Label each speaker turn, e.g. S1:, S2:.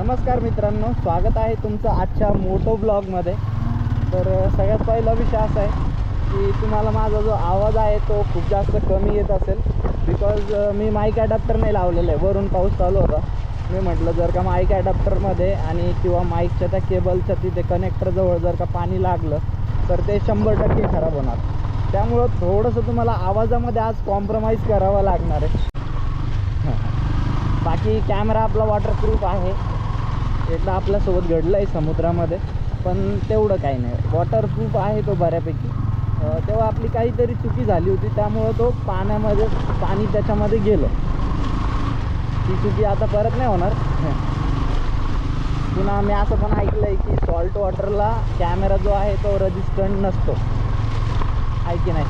S1: नमस्कार मित्रांनो, स्वागत आहे तुमचं आजच्या मोटो ब्लॉगमध्ये। तर सगळ्यात पहिला विषय असा आहे की तुम्हाला माझा जो आवाज आहे तो खूप जास्त कमी येत असेल, बिकॉज मी माईक ॲडॅप्टर नाही लावलेलं आहे। वरून पाऊस चालू होता, मी म्हटलं जर का माईक ॲडॅप्टरमध्ये आणि किंवा माईकच्या त्या केबलच्या तिथे कनेक्टरजवळ जर का पाणी लागलं तर ते 100% खराब होणार। त्यामुळं थोडंसं तुम्हाला आवाजामध्ये आज कॉम्प्रोमाइज करावं लागणार आहे। बाकी कॅमेरा आपला वॉटरप्रूफ आहे, एकदा आपल्यासोबत घडलं आहे समुद्रामध्ये, पण तेवढं काही नाही, वॉटरप्रूफ आहे तो बऱ्यापैकी। तेव्हा आपली काहीतरी चुकी झाली होती, त्यामुळं तो पाणी त्याच्यामध्ये गेलं। ती चुकी आता परत नाही होणार। पुन्हा मी असं पण ऐकलं आहे की सॉल्ट वॉटरला कॅमेरा जो आहे तो रेजिस्टंट नसतो, आहे की नाही?